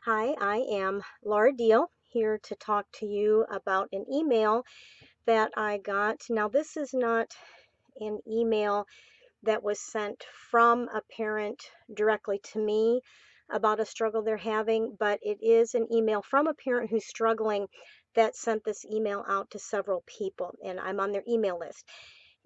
Hi, I am Laura Diehl here to talk to you about an email that I got. Now, this is not an email that was sent from a parent directly to me about a struggle they're having, but it is an email from a parent who's struggling that sent this email out to several people, and I'm on their email list.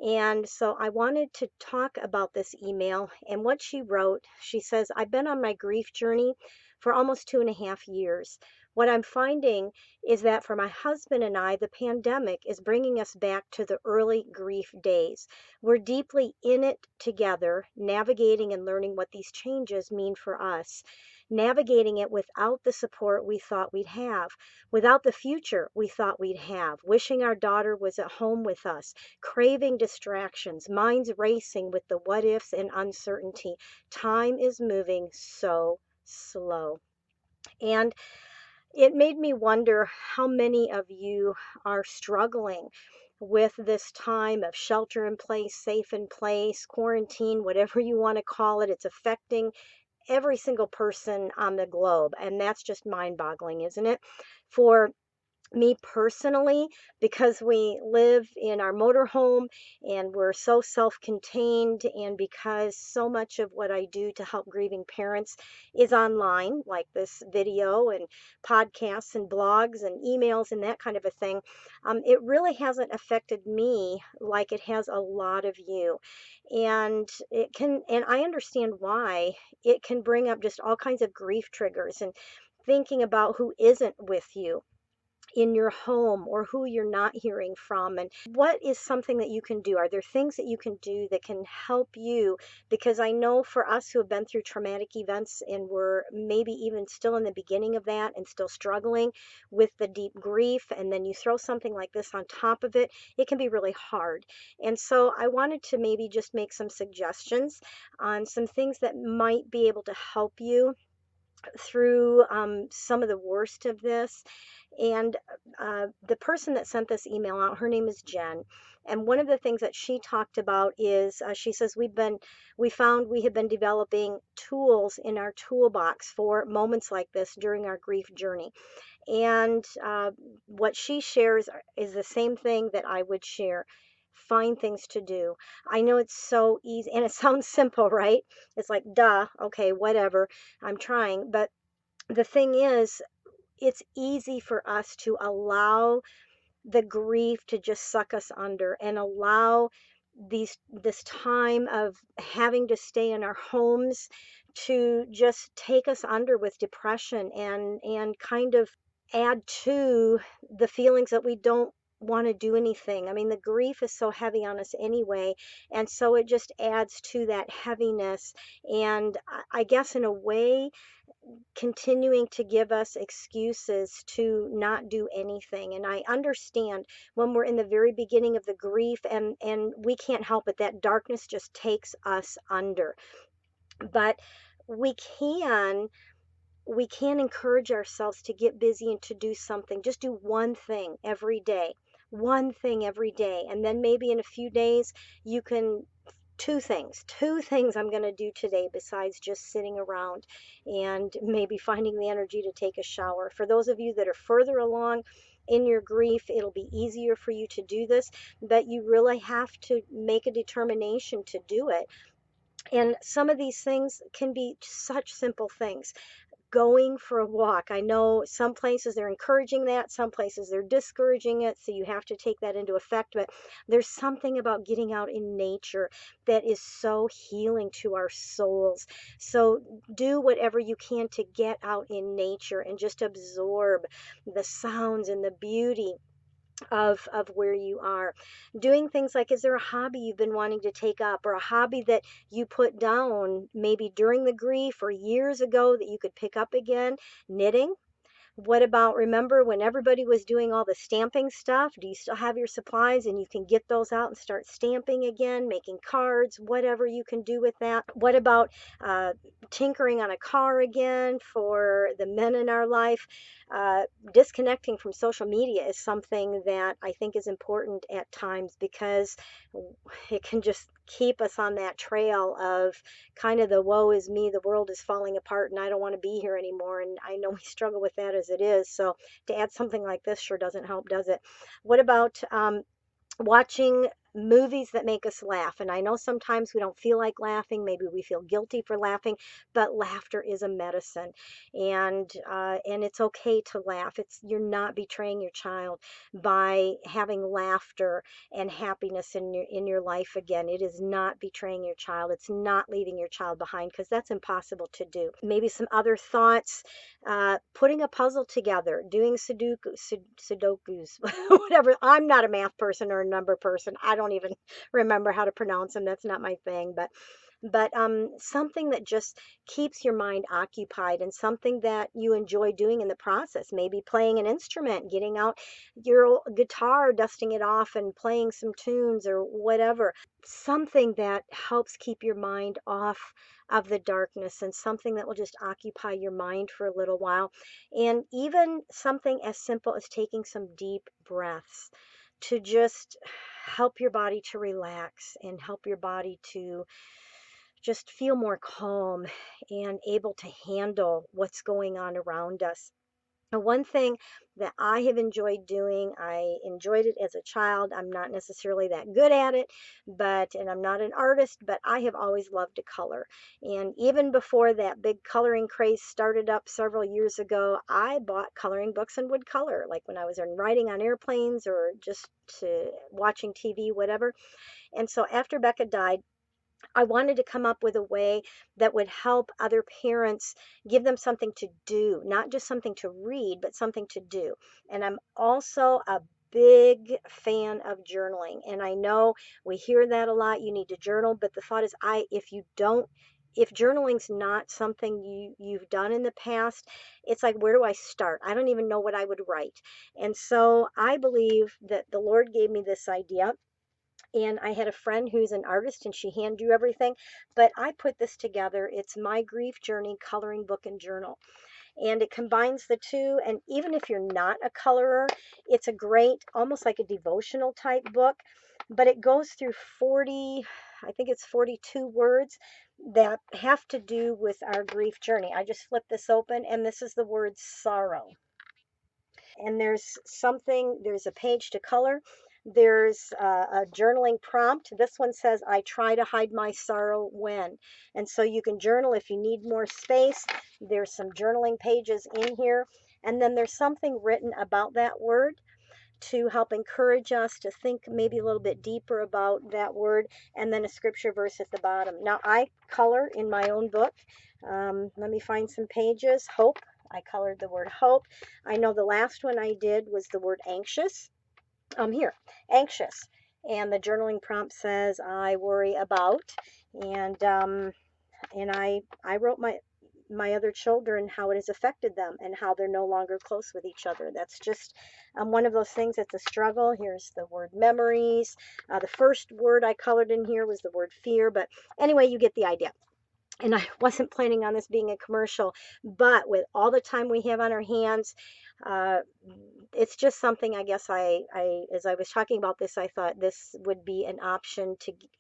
And so I wanted to talk about this email and what she wrote. She says, I've been on my grief journey for almost 2.5 years. What I'm finding is that for my husband and I, the pandemic is bringing us back to the early grief days. We're deeply in it together, navigating and learning what these changes mean for us, navigating it without the support we thought we'd have, without the future we thought we'd have, wishing our daughter was at home with us, craving distractions, minds racing with the what ifs and uncertainty. Time is moving so slow. And it made me wonder how many of you are struggling with this time of shelter in place, safe in place, quarantine, whatever you want to call it. It's affecting every single person on the globe. And that's just mind boggling, isn't it? For me personally, because we live in our motorhome and we're so self-contained, and because so much of what I do to help grieving parents is online, like this video and podcasts and blogs and emails and that kind of a thing, it really hasn't affected me like it has a lot of you. And and I understand why it can bring up just all kinds of grief triggers and thinking about who isn't with you in your home or who you're not hearing from, and what is something that you can do. Are there things that you can do that can help you? Because I know for us who have been through traumatic events and we're maybe even still in the beginning of that and still struggling with the deep grief, and then you throw something like this on top of it, it can be really hard. And so I wanted to maybe just make some suggestions on some things that might be able to help you through some of the worst of this. And the person that sent this email out, her name is Jen. And one of the things that she talked about is she says, we found we have been developing tools in our toolbox for moments like this during our grief journey. And what she shares is the same thing that I would share. Find things to do. I know it's so easy and it sounds simple, right? It's like, duh, okay, whatever. I'm trying. But the thing is, it's easy for us to allow the grief to just suck us under and allow this time of having to stay in our homes to just take us under with depression and kind of add to the feelings that we don't want to do anything. I mean, the grief is so heavy on us anyway, and so it just adds to that heaviness. And I guess in a way, continuing to give us excuses to not do anything. And I understand when we're in the very beginning of the grief, and we can't help it, that darkness just takes us under. But we can we can encourage ourselves to get busy and to do something. Just do one thing every day. One thing every day. And then maybe in a few days you can two things I'm going to do today besides just sitting around, and maybe finding the energy to take a shower. For those of you that are further along in your grief, it'll be easier for you to do this, but you really have to make a determination to do it. And some of these things can be such simple things. Going for a walk. I know some places they're encouraging that, some places they're discouraging it, so you have to take that into effect. But there's something about getting out in nature that is so healing to our souls. So do whatever you can to get out in nature and just absorb the sounds and the beauty of where you are. Doing things like, is there a hobby you've been wanting to take up, or a hobby that you put down maybe during the grief or years ago that you could pick up again? Knitting. What about, remember when everybody was doing all the stamping stuff? Do you still have your supplies and you can get those out and start stamping again, making cards, whatever you can do with that? What about tinkering on a car again for the men in our life? Disconnecting from social media is something that I think is important at times, because it can just keep us on that trail of kind of the woe is me, the world is falling apart and I don't want to be here anymore. And I know we struggle with that as it is. So to add something like this sure doesn't help, does it? What about watching movies that make us laugh? And I know sometimes we don't feel like laughing, maybe we feel guilty for laughing, but laughter is a medicine, and it's okay to laugh. It's You're not betraying your child by having laughter and happiness in your life again. It is not betraying your child. It's not leaving your child behind, because that's impossible to do. Maybe some other thoughts: putting a puzzle together, doing sudokus, whatever. I'm not a math person or a number person. I don't even remember how to pronounce them. That's not my thing. But something that just keeps your mind occupied, and something that you enjoy doing in the process. Maybe playing an instrument, getting out your guitar, dusting it off, and playing some tunes or whatever. Something that helps keep your mind off of the darkness, and something that will just occupy your mind for a little while. And even something as simple as taking some deep breaths to just help your body to relax and help your body to just feel more calm and able to handle what's going on around us. And one thing that I have enjoyed doing, I enjoyed it as a child. I'm not necessarily that good at it, and I'm not an artist, but I have always loved to color. And even before that big coloring craze started up several years ago, I bought coloring books and would color, like when I was riding on airplanes or just watching TV, whatever. And so after Becca died, I wanted to come up with a way that would help other parents, give them something to do, not just something to read, but something to do. And I'm also a big fan of journaling. And I know we hear that a lot. You need to journal, but the thought is, if journaling's not something you've done in the past, it's like, where do I start? I don't even know what I would write. And so I believe that the Lord gave me this idea, and I had a friend who's an artist and she hand drew everything, but I put this together. It's My Grief Journey Coloring Book and Journal, and it combines the two. And even if you're not a colorer, it's a great, almost like a devotional type book, but it goes through 40, I think it's 42 words that have to do with our grief journey. I just flipped this open, and this is the word sorrow. And there's a page to color. There's a journaling prompt. This one says, I try to hide my sorrow when. And so you can journal if you need more space. There's some journaling pages in here. And then there's something written about that word to help encourage us to think maybe a little bit deeper about that word, and then a scripture verse at the bottom. Now, I color in my own book. Let me find some pages. Hope. I colored the word hope. I know the last one I did was the word anxious. Here, anxious. And the journaling prompt says, I worry about. And I wrote my other children, how it has affected them and how they're no longer close with each other. That's just one of those things that's a struggle. Here's the word memories. The first word I colored in here was the word fear, but anyway, you get the idea. And I wasn't planning on this being a commercial, but with all the time we have on our hands, uh, it's just something, I guess, as I was talking about this, I thought this would be an option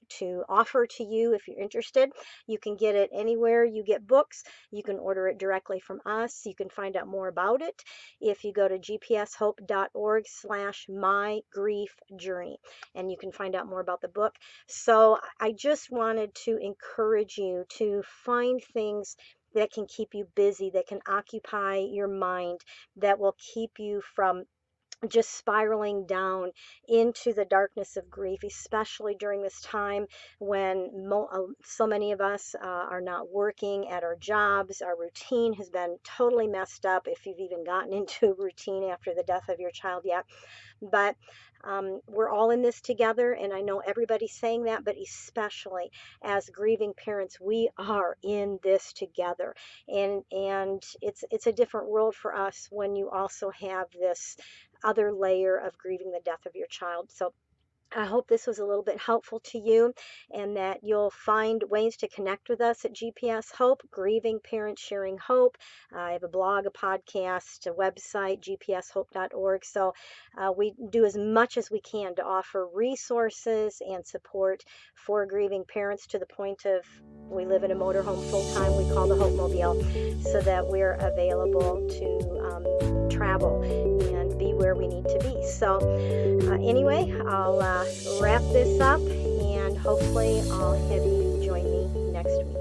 to offer to you if you're interested. You can get it anywhere you get books. You can order it directly from us. You can find out more about it if you go to gpshope.org/mygriefjourney, and you can find out more about the book. So I just wanted to encourage you to find things that can keep you busy, that can occupy your mind, that will keep you from just spiraling down into the darkness of grief, especially during this time when so many of us are not working at our jobs. Our routine has been totally messed up, if you've even gotten into a routine after the death of your child yet. But we're all in this together, and I know everybody's saying that, but especially as grieving parents, we are in this together. And it's a different world for us when you also have this other layer of grieving the death of your child. So I hope this was a little bit helpful to you and that you'll find ways to connect with us at GPS Hope, Grieving Parents Sharing Hope. I have a blog, a podcast, a website, gpshope.org. So we do as much as we can to offer resources and support for grieving parents to the point of we live in a motorhome full time. We call the Hope Mobile so that we're available to travel and be where we need to be. So anyway, I'll wrap this up and hopefully I'll have you join me next week.